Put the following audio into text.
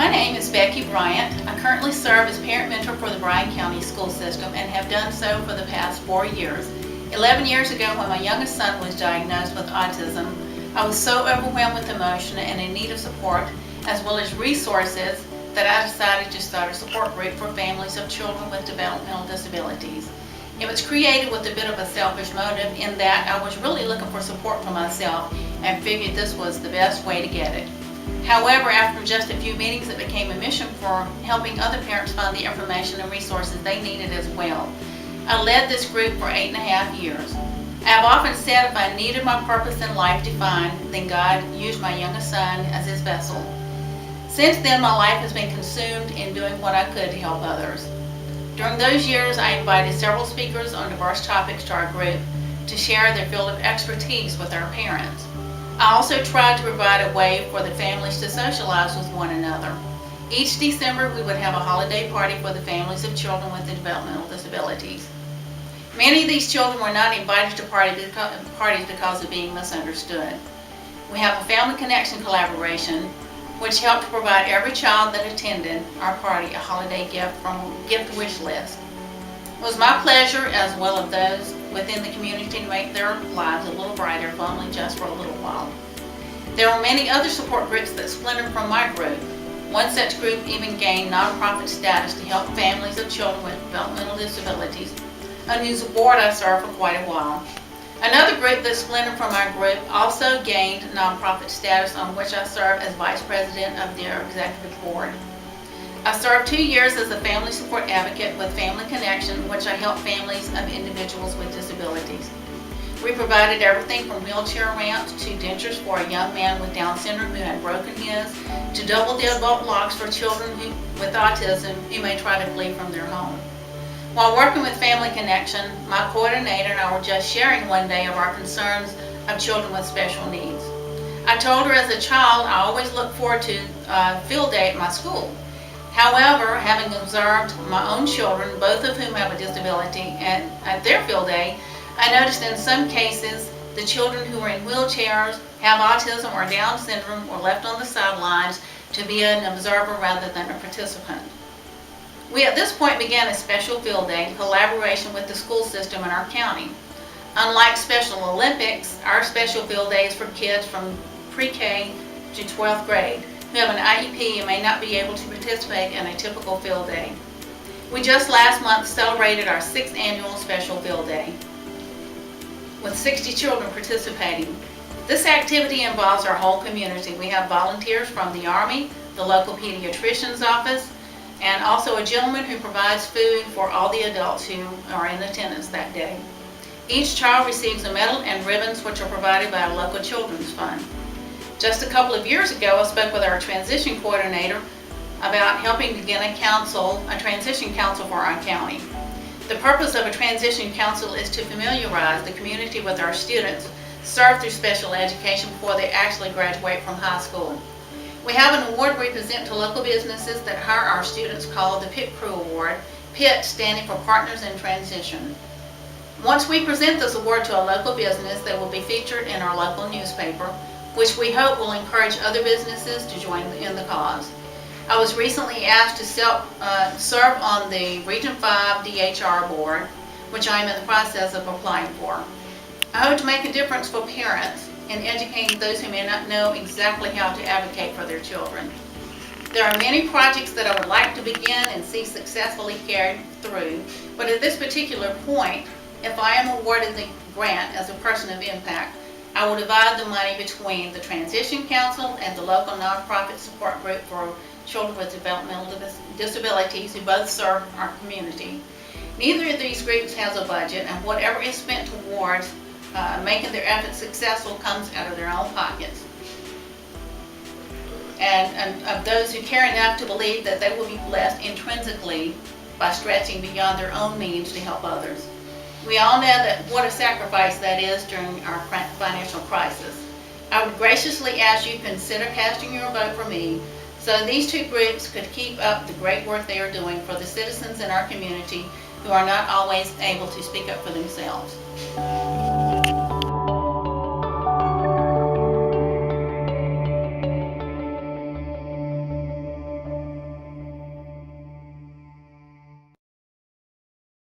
My name is Becky Bryant. I currently serve as parent mentor for the Bryan County School System and have done so for the past 4 years. 11 years ago, when my youngest son was diagnosed with autism, I was so overwhelmed with emotion and in need of support, as well as resources, that I decided to start a support group for families of children with developmental disabilities. It was created with a bit of a selfish motive in that I was really looking for support for myself and figured this was the best way to get it. However, after just a few meetings, it became a mission for helping other parents find the information and resources they needed as well. I led this group for 8.5 years. I have often said if I needed my purpose in life defined, then God used my youngest son as his vessel. Since then, my life has been consumed in doing what I could to help others. During those years, I invited several speakers on diverse topics to our group to share their field of expertise with our parents. I also tried to provide a way for the families to socialize with one another. Each December, we would have a holiday party for the families of children with developmental disabilities. Many of these children were not invited to parties because of being misunderstood. We have a family connection collaboration, which helped to provide every child that attended our party a holiday gift from a gift wish list. It was my pleasure, as well as those within the community, to make their lives a little brighter, if only just for a little while. There were many other support groups that splintered from my group. One such group even gained nonprofit status to help families of children with developmental disabilities, on whose board I served for quite a while. Another group that splintered from our group also gained nonprofit status, on which I served as vice president of their executive board. I served 2 years as a family support advocate with Family Connection, in which I helped families of individuals with disabilities. We provided everything from wheelchair ramps to dentures for a young man with Down syndrome who had broken his, to double deadbolt locks for children with autism who may try to flee from their home. While working with Family Connection, my coordinator and I were just sharing one day of our concerns of children with special needs. I told her as a child I always looked forward to field day at my school. However, having observed my own children, both of whom have a disability, and at their field day, I noticed in some cases the children who are in wheelchairs, have autism or Down syndrome, were left on the sidelines to be an observer rather than a participant. We at this point began a special field day in collaboration with the school system in our county. Unlike Special Olympics, our special field day is for kids from pre-K to 12th grade who have an IEP and may not be able to participate in a typical field day. We just last month celebrated our 6th annual special field day with 60 children participating. This activity involves our whole community. We have volunteers from the Army, the local pediatrician's office, and also a gentleman who provides food for all the adults who are in attendance that day. Each child receives a medal and ribbons, which are provided by a local children's fund. Just a couple of years ago, I spoke with our transition coordinator about helping begin a transition council for our county. The purpose of a transition council is to familiarize the community with our students served through special education before they actually graduate from high school. We have an award we present to local businesses that hire our students called the PIT Crew Award, PIT standing for Partners in Transition. Once we present this award to a local business, they will be featured in our local newspaper, which we hope will encourage other businesses to join in the cause. I was recently asked to serve on the Region 5 DHR board, which I am in the process of applying for. I hope to make a difference for parents in educating those who may not know exactly how to advocate for their children. There are many projects that I would like to begin and see successfully carried through, but at this particular point, if I am awarded the grant as a person of impact, I will divide the money between the Transition Council and the local nonprofit support group for children with developmental disabilities who both serve our community. Neither of these groups has a budget, and whatever is spent towards making their efforts successful comes out of their own pockets. And of those who care enough to believe that they will be blessed intrinsically by stretching beyond their own means to help others. We all know that what a sacrifice that is during our financial crisis. I would graciously ask you to consider casting your vote for me so these two groups could keep up the great work they are doing for the citizens in our community who are not always able to speak up for themselves.